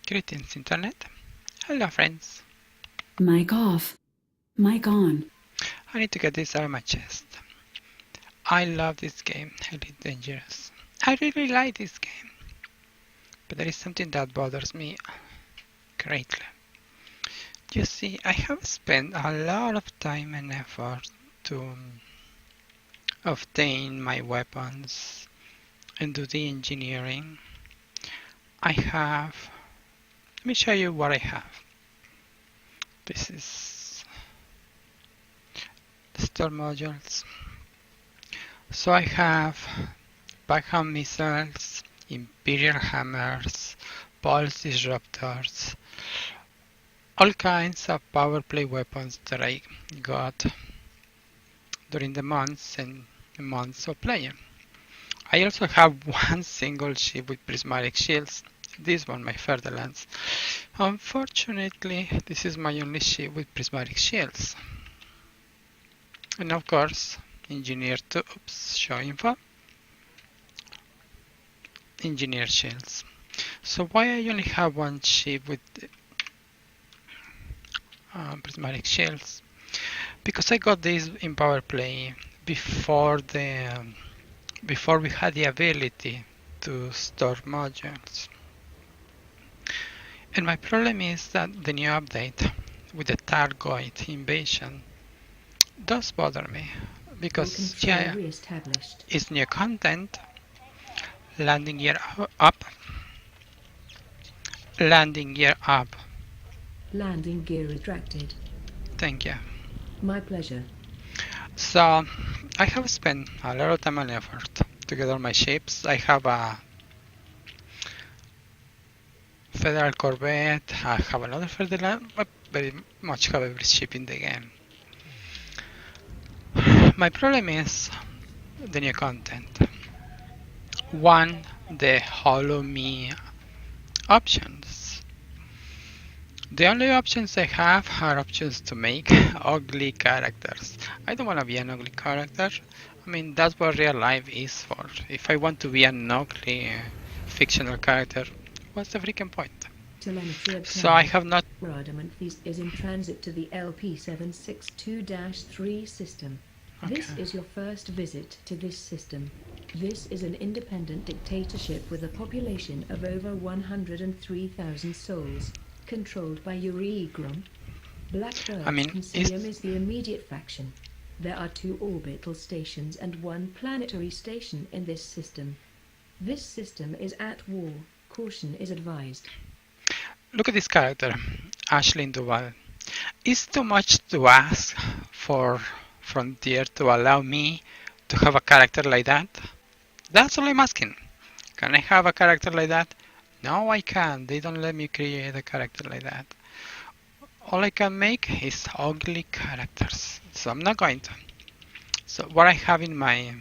Greetings, Internet. Hello, friends. Mic off. Mic on. I need to get this out of my chest. I love this game, Elite Dangerous. I really like this game. But there is something that bothers me greatly. You see, I have spent a lot of time and effort to obtain my weapons and do the engineering. Let me show you what I have. This is the store modules. So I have backhand missiles, imperial hammers, pulse disruptors, all kinds of powerplay weapons that I got during the months and months of playing. I also have one single ship with prismatic shields. This one, my Ferdinand. Unfortunately, this is my only ship with prismatic shields. And of course, engineer show info. Engineer shields. So why I only have one ship with prismatic shields? Because I got this in powerplay before we had the ability to store modules. And my problem is that the new update with the Targoid invasion does bother me because it's new content, landing gear up, landing gear up. Landing gear retracted. Thank you. My pleasure. So I have spent a lot of time and effort to get all my ships. I have a Federal Corvette, I have another Federal, but very much have every ship in the game. My problem is the new content. One, the Hollow Me options. The only options I have are options to make ugly characters. I don't want to be an ugly character. I mean, that's what real life is for. If I want to be an ugly fictional character, what's the freaking point? So I have not. Radament is in transit to the LP762-3 system. Okay. This is your first visit to this system. This is an independent dictatorship with a population of over 103,000 souls, controlled by Euregrum. Blackbird's Consortium is the immediate faction. There are 2 orbital stations and 1 planetary station in this system. This system is at war. Caution is advised. Look at this character, Ashlyn Duval. It's too much to ask for Frontier to allow me to have a character like that. That's all I'm asking. Can I have a character like that? No, I can't. They don't let me create a character like that. All I can make is ugly characters. So I'm not going to. So what I have in my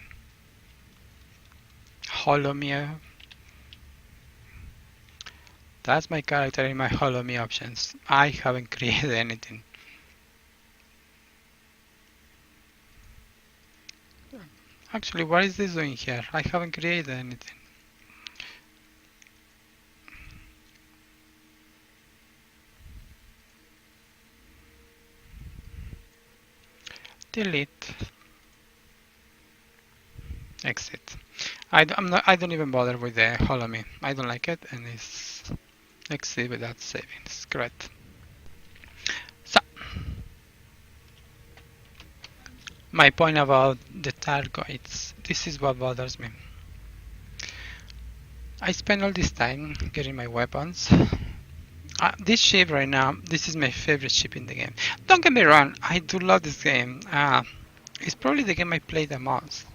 Hollow Me, that's my character in my Hollow Me options. I haven't created anything. Actually, what is this doing here? I haven't created anything. Delete. Exit. I don't even bother with the Hollow Me. I don't like it, and it's exit without saving. It's correct. So, my point about the Targoids. This is what bothers me. I spend all this time getting my weapons. This ship right now, this is my favorite ship in the game. Don't get me wrong, I do love this game. It's probably the game I play the most.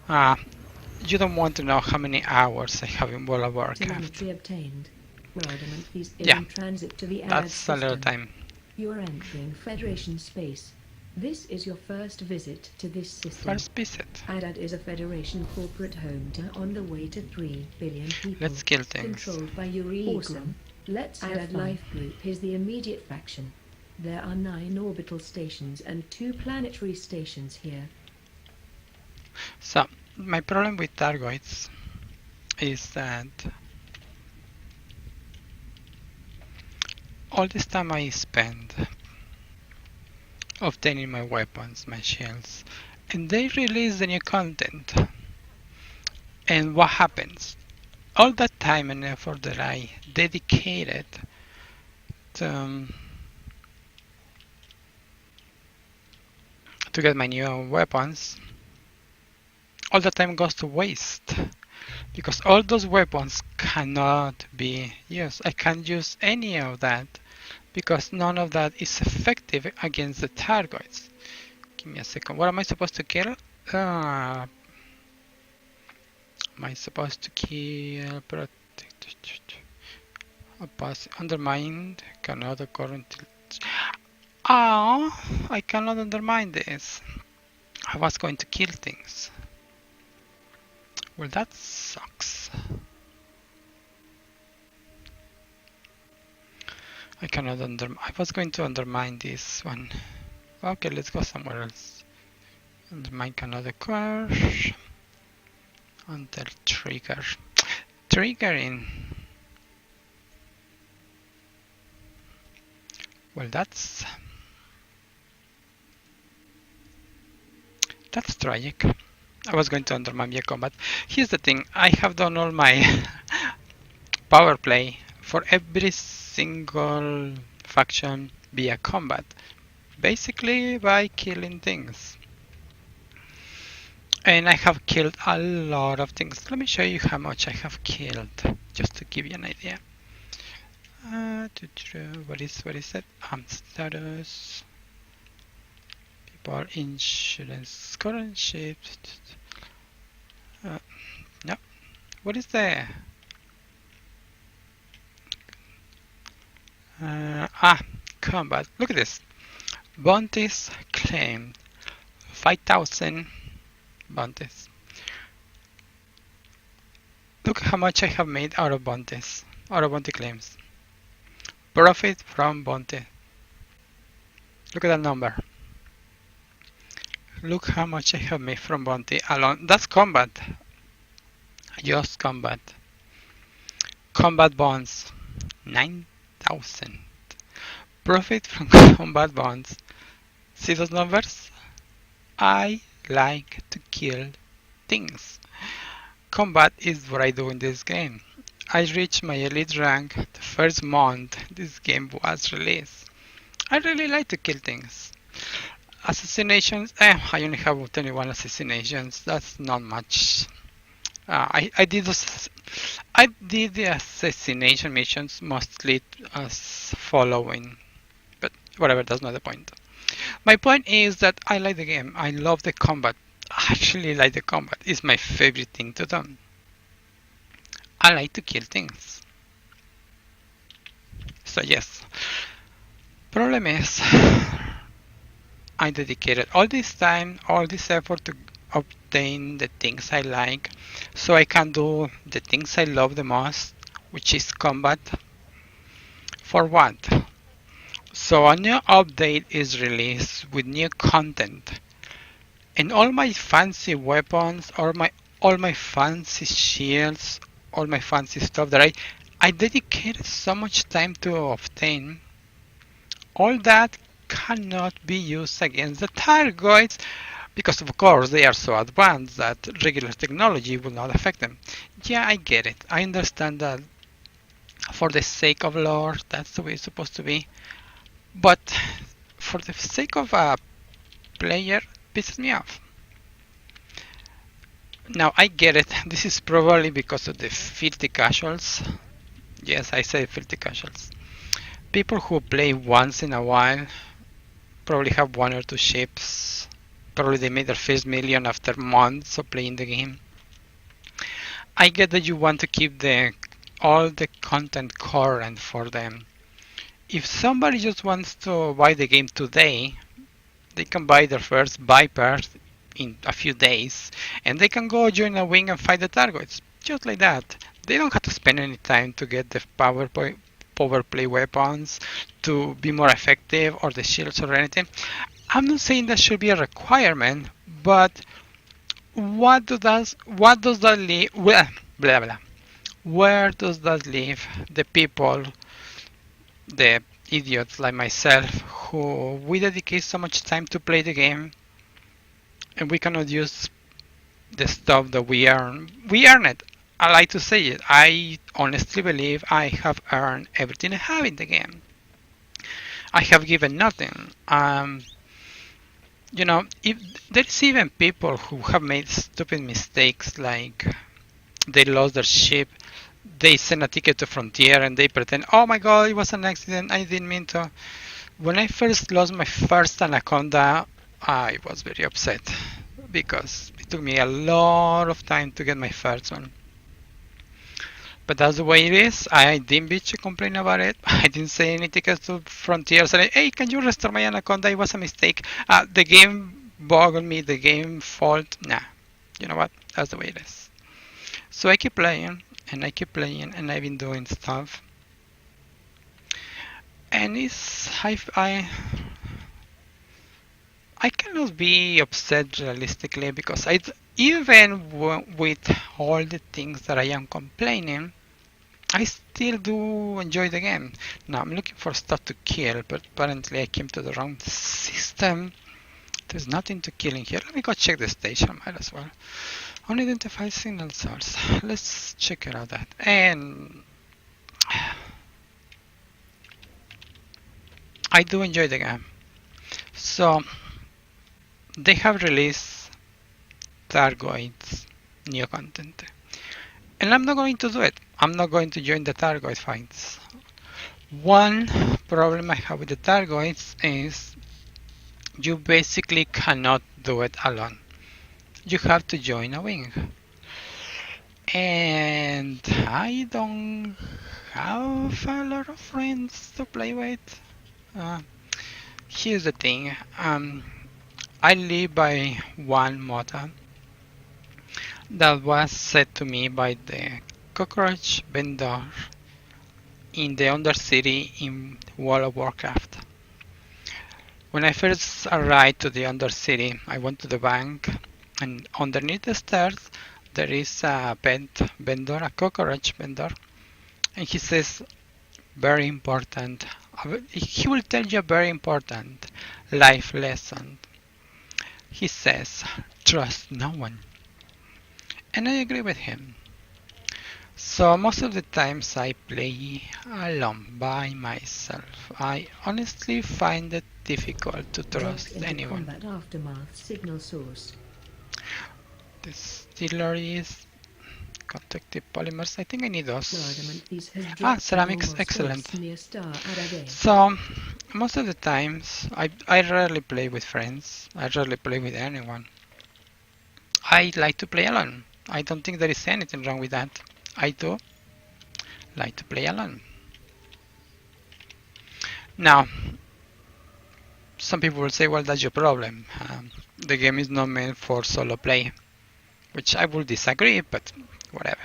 You don't want to know how many hours I have in World of Warcraft. Yeah, that's a little time. You are entering Federation space. This is your first visit to this system. First visit. Adad is a Federation corporate home on the way to 3 billion people. Let's kill things. Controlled by Euregrum. Awesome. Let's Adad Life Group is the immediate faction. There are 9 orbital stations and 2 planetary stations here. So, my problem with Targoids is that all this time I spend obtaining my weapons, my shields, and they release the new content. And what happens? All that time and effort that I dedicated to get my new weapons, all the time goes to waste. Because all those weapons cannot be used. I can't use any of that because none of that is effective against the targets. Give me a second. What am I supposed to kill? Am I supposed to kill? Undermined. Cannot current. Oh, I cannot undermine this. I was going to kill things. Well, that sucks. I was going to undermine this one. Okay, let's go somewhere else. Undermine cannot occur until trigger. Triggering. Well, that's tragic. I was going to undermine via combat. Here's the thing. I have done all my power play for every single faction via combat, basically by killing things. And I have killed a lot of things. Let me show you how much I have killed, just to give you an idea. What is it? Status. People, insurance, current shift. No. What is there? Combat. Look at this. Bounties claimed. 5,000 bounties. Look how much I have made out of bounties. Out of bounty claims. Profit from bounty. Look at that number. Look how much I have made from bounty alone. That's combat. Just combat. Combat bonds. 9,000. Profit from combat bonds. See those numbers? I like to kill things. Combat is what I do in this game. I reached my elite rank the first month this game was released. I really like to kill things. Assassinations, I only have 21 assassinations. That's not much. I did the assassination missions mostly as following, but whatever, that's not the point. My point is that I like the game. I love the combat. I actually like the combat. It's my favorite thing to do. I like to kill things. So yes. Problem is, I dedicated all this time, all this effort to obtain the things I like, so I can do the things I love the most, which is combat. For what? So a new update is released with new content, and all my fancy weapons, all my fancy shields, all my fancy stuff that I dedicated so much time to obtain, all that cannot be used against the targets because of course they are so advanced that regular technology will not affect them. Yeah, I get it. I understand that for the sake of lore, that's the way it's supposed to be. But for the sake of a player, pisses me off. Now I get it. This is probably because of the filthy casuals. Yes, I say filthy casuals. People who play once in a while probably have one or two ships. Probably they made their first million after months of playing the game. I get that you want to keep all the content current for them. If somebody just wants to buy the game today, they can buy their first Vipers in a few days, and they can go join a wing and fight the targets. Just like that. They don't have to spend any time to get the power play weapons to be more effective or the shields or anything. I'm not saying that should be a requirement, but what does that leave? Well, blah blah. Where does that leave the people, the idiots like myself who we dedicate so much time to play the game and we cannot use the stuff that we earn. We earn it. I like to say it. I honestly believe I have earned everything I have in the game. I have given nothing. If there's even people who have made stupid mistakes, like they lost their ship, they send a ticket to Frontier and they pretend, oh my god, it was an accident, I didn't mean to. When I first lost my first Anaconda, I was very upset because it took me a lot of time to get my first one. But that's the way it is. I didn't bitch and complain about it. I didn't say any tickets to Frontier saying, hey, can you restore my Anaconda? It was a mistake. The game bugged me, the game fault. Nah, you know what? That's the way it is. So I keep playing, and I keep playing, and I've been doing stuff. And I cannot be upset realistically because even with all the things that I am complaining, I still do enjoy the game. Now I'm looking for stuff to kill, but apparently I came to the wrong system. There's nothing to kill in here. Let me go check the station, might as well. Unidentified signal source. Let's check it out that. And I do enjoy the game. So they have released Targoids new content. And I'm not going to do it. I'm not going to join the Targoid fights. One problem I have with the Targoids is you basically cannot do it alone. You have to join a wing. And I don't have a lot of friends to play with. Here's the thing. I live by one motto that was said to me by the cockroach vendor in the Undercity in World of Warcraft. When I first arrived to the Undercity, I went to the bank, and underneath the stairs there is a pet vendor, a cockroach vendor, and he says, very important, he will tell you a very important life lesson. He says, trust no one. And I agree with him. So most of the times I play alone by myself. I honestly find it difficult to trust anyone. Combat aftermath signal source. Distilleries, conductive polymers. I think I need those. Ceramics, excellent. So most of the times I rarely play with friends. I rarely play with anyone. I like to play alone. I don't think there is anything wrong with that. I do like to play alone. Now, some people will say, well, that's your problem. The game is not meant for solo play, which I will disagree, but whatever.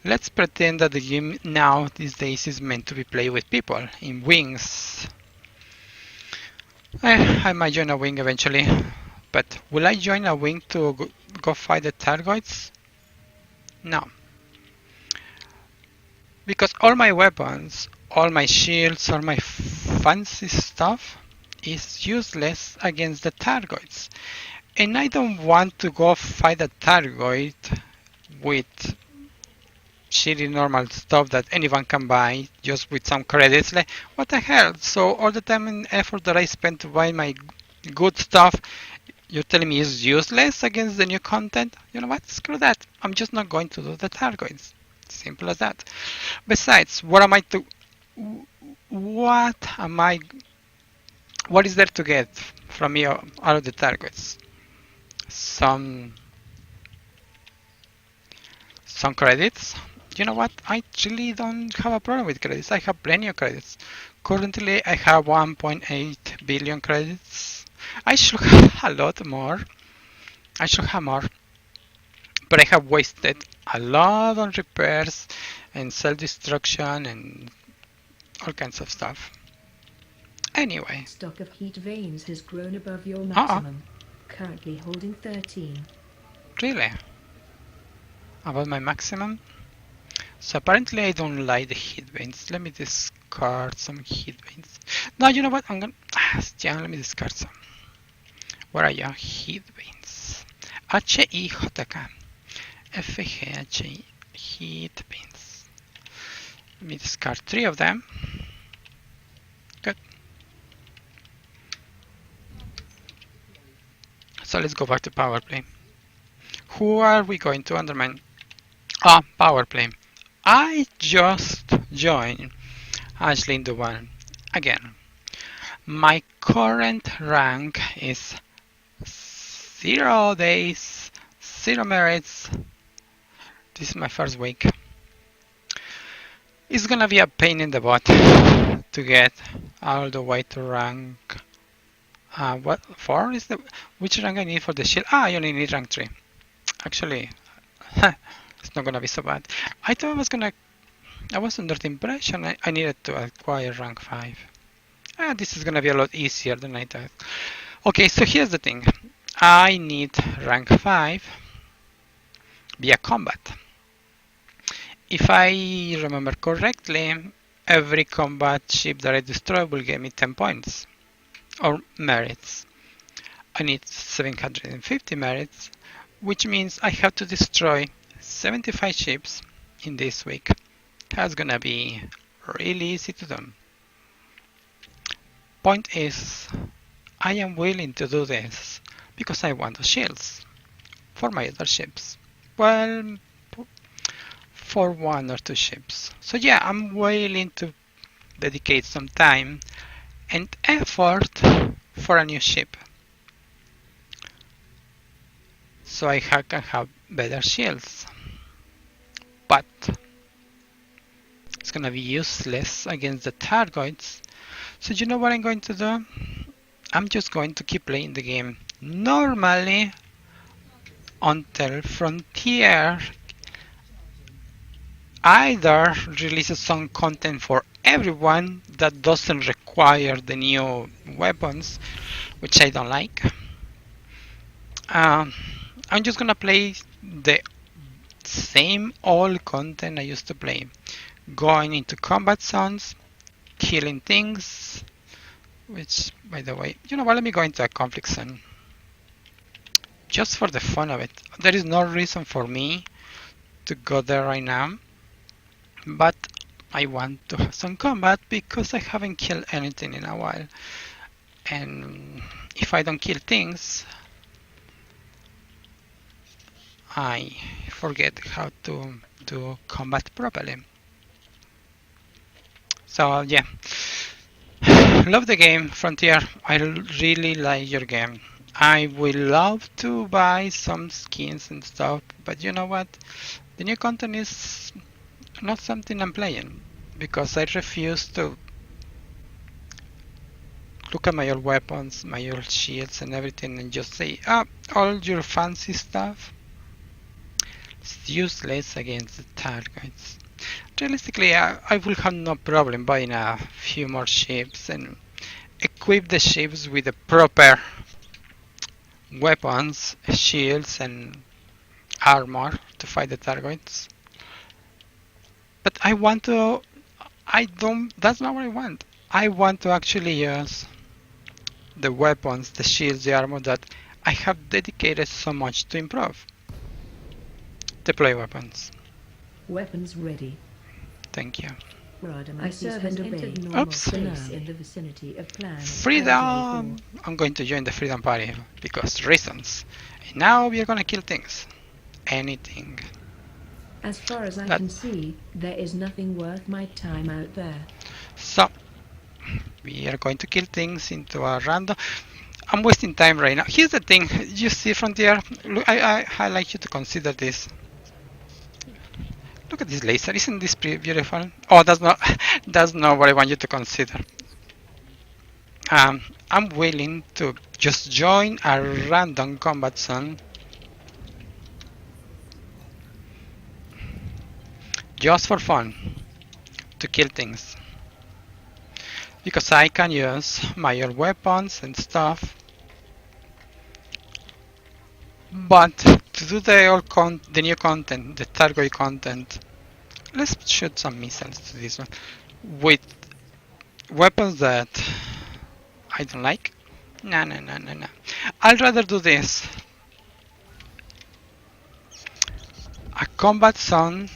Let's pretend that the game now, these days, is meant to be played with people in wings. I might join a wing eventually, but will I join a wing to go fight the Targoids? No. Because all my weapons, all my shields, all my fancy stuff is useless against the Targoids. And I don't want to go fight a Targoid with shitty normal stuff that anyone can buy just with some credits. Like, what the hell? So all the time and effort that I spent to buy my good stuff, you're telling me is useless against the new content? You know what? Screw that. I'm just not going to do the Targoids. Simple as that. Besides, what is there to get from me out of the Targoids? Some credits. You know what? I really don't have a problem with credits. I have plenty of credits. Currently, I have 1.8 billion credits. I should have a lot more. I should have more. But I have wasted a lot on repairs and self-destruction and all kinds of stuff. Anyway. Stock of heat veins has grown above your maximum. Currently holding 13. Really? About my maximum? So apparently I don't like the hit veins. Let me discard some hit veins. No, you know what? I'm gonna. Yeah, let me discard some. Where are you? Hit veins. HIJK. FGHI. Hit veins. Let me discard 3 of them. Good. So let's go back to powerplay. Who are we going to undermine? Powerplay. I just joined Ashley in the one. Again, my current rank is 0 days, 0 merits. This is my first week. It's gonna be a pain in the butt to get all the way to rank. What 4 is the which rank I need for the shield? I only need rank 3. Actually, it's not gonna be so bad. I thought I was under the impression I needed to acquire rank 5. This is gonna be a lot easier than I thought. Okay, so here's the thing. I need rank 5 via combat. If I remember correctly, every combat ship that I destroy will give me 10 points or merits. I need 750 merits, which means I have to destroy 75 ships in this week. That's gonna be really easy to do. Point is, I am willing to do this because I want the shields for my other ships. Well, for 1 or 2 ships. So yeah, I'm willing to dedicate some time and effort for a new ship. So I can have better shields. But it's gonna be useless against the targets. So you know what I'm going to do? I'm just going to keep playing the game normally until Frontier either releases some content for everyone that doesn't require the new weapons, which I don't like. I'm just gonna play the same old content I used to play. Going into combat zones, killing things, which, by the way, you know what, let me go into a conflict zone. Just for the fun of it. There is no reason for me to go there right now, but I want to have some combat because I haven't killed anything in a while. And if I don't kill things, I forget how to do combat properly. So yeah, love the game, Frontier. I really like your game. I would love to buy some skins and stuff, but you know what? The new content is not something I'm playing because I refuse to look at my old weapons, my old shields and everything and just say, all your fancy stuff is useless against the targets. Realistically, I will have no problem buying a few more ships and equip the ships with the proper weapons, shields and armor to fight the targets. But that's not what I want. I want to actually use the weapons, the shields, the armor that I have dedicated so much to improve. Deploy weapons. Weapons ready. Thank you. I serve and obey. Oops. In the vicinity of plan. Freedom! I'm going to join the freedom party because reasons. And now we are gonna kill things. Anything. As far as I can see, there is nothing worth my time out there. So, we are going to kill things into a random. I'm wasting time right now. Here's the thing. You see, Frontier, I like you to consider this. Look at this laser. Isn't this pretty beautiful? Oh, that's not what I want you to consider. I'm willing to just join a random combat zone just for fun to kill things. Because I can use my old weapons and stuff. But to do the new content, the target content, let's shoot some missiles to this one with weapons that I don't like. No, no, no, no, no. I'd rather do this. A combat zone.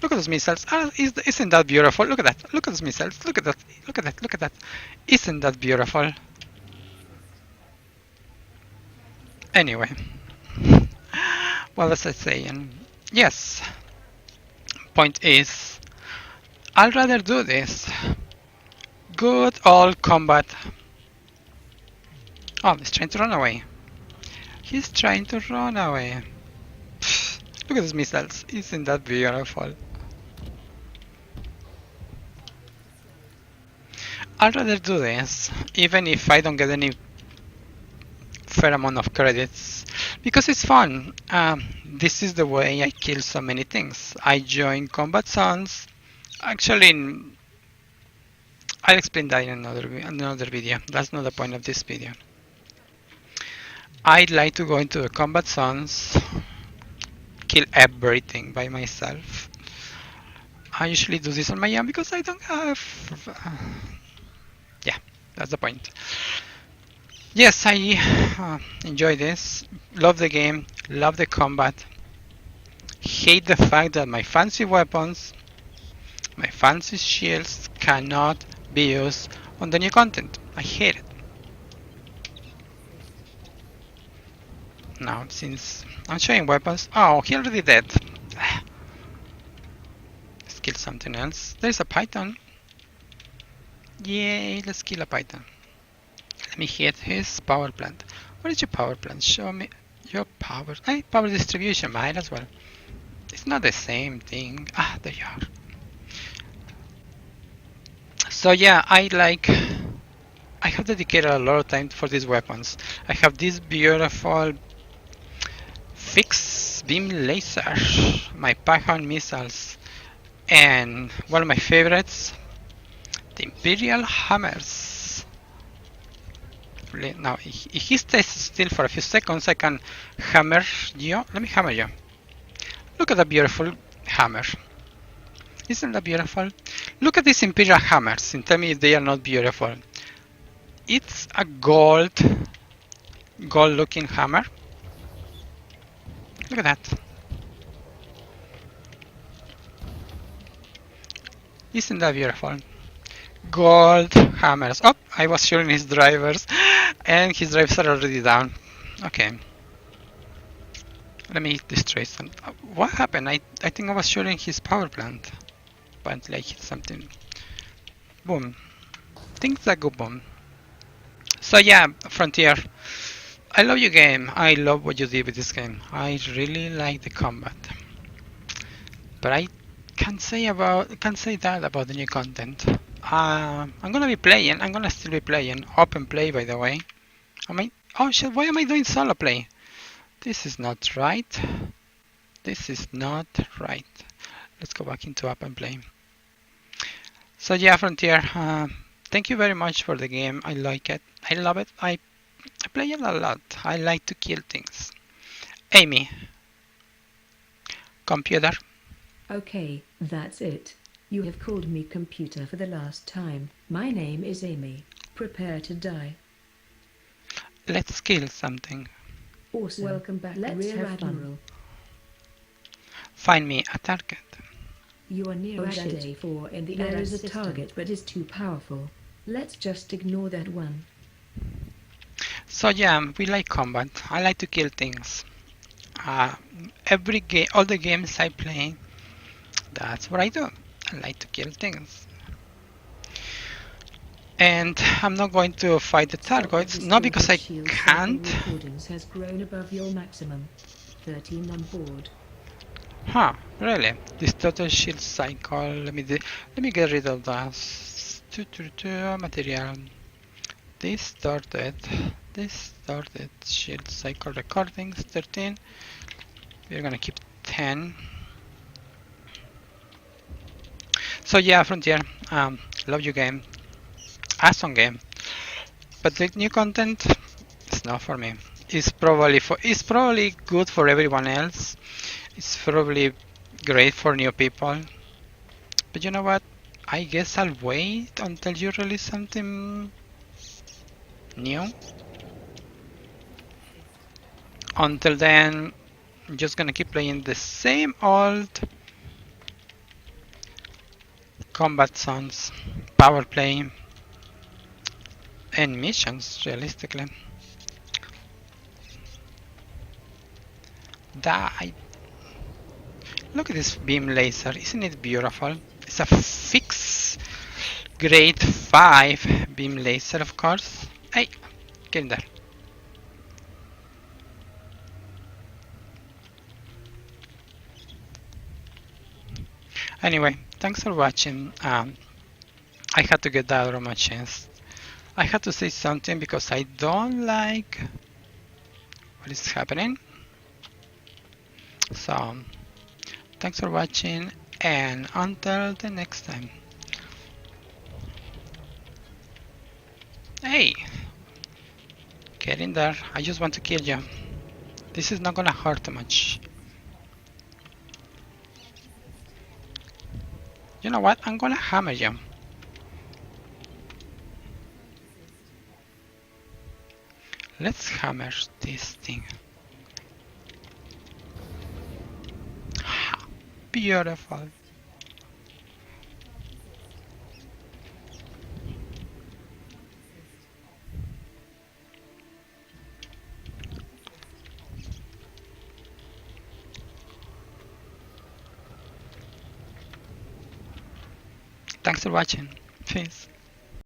Look at those missiles. Isn't that beautiful? Look at that. Look at those missiles. Look at that. Look at that. Look at that. Isn't that beautiful? Anyway. What was I saying? Yes. Point is, I'd rather do this. Good old combat. Oh, he's trying to run away. He's trying to run away. Pfft, look at those missiles. Isn't that beautiful? I'd rather do this, even if I don't get any fair amount of credits, because it's fun. This is the way I kill so many things. I join combat zones. Actually, I'll explain that in another video. That's not the point of this video. I like to go into the combat zones, kill everything by myself. I usually do this on my own because I don't have... yeah, that's the point. Yes, I enjoy this. Love the game, love the combat. Hate the fact that my fancy weapons, my fancy shields cannot be used on the new content. I hate it. Now, since I'm showing weapons... Oh, he already dead. Let's kill something else. There's a python. Yay, let's kill a python. Let me hit his power plant. What is your power plant? Show me your power... Hey, power distribution, might as well. It's not the same thing. Ah, there you are. So yeah, I have dedicated a lot of time for these weapons. I have this beautiful fixed beam laser, my Python missiles, and one of my favorites, the imperial hammers. Now, if he stays still for a few seconds, I can hammer you. Let me hammer you. Look at that beautiful hammer. Isn't that beautiful? Look at these imperial hammers and tell me if they are not beautiful. It's a gold looking hammer. Look at that. Isn't that beautiful? Gold hammers. Oh, I was shooting his drivers and his drivers are already down. Okay. Let me destroy some. What happened? I think I was shooting his power plant. Apparently I hit something. Boom. Things that go boom. So yeah, Frontier. I love your game. I love what you did with this game. I really like the combat. But I can't say that about the new content. I'm gonna be playing. I'm gonna still be playing. Open play, by the way. Oh shit! Why am I doing solo play? This is not right. This is not right. Let's go back into open play. So yeah, Frontier. Thank you very much for the game. I like it. I love it. I play it a lot. I like to kill things. Amy. Computer. Okay, that's it. You have called me computer for the last time. My name is Amy. Prepare to die. Let's kill something. Awesome. Welcome back, Rear Admiral. Find me a target. You are near Day 4 in the There is a target but it's too powerful. Let's just ignore that one. So yeah, we like combat. I like to kill things. Every game, all the games I play, that's what I do. I like to kill things. And I'm not going to fight the targets, not because I can't. Recordings has grown above your maximum. 13 on board. Huh, really? This total shield cycle, let me get rid of that. Material. Distorted shield cycle recordings, 13. We're gonna keep 10. So yeah, Frontier, love your game. Awesome game. But the new content is not for me. It's probably good for everyone else. It's probably great for new people. But you know what? I guess I'll wait until you release something new. Until then, I'm just gonna keep playing the same old combat zones, power play, and missions, realistically. Die. Look at this beam laser, isn't it beautiful? It's a fixed grade 5 beam laser, of course. Hey, get in there. Anyway, thanks for watching. I had to get that out of my chest. I had to say something because I don't like what is happening. So, thanks for watching, and until the next time. Hey, get in there. I just want to kill you. This is not gonna hurt too much. You know what? I'm gonna hammer you. Let's hammer this thing. Beautiful. Thanks for watching. Peace.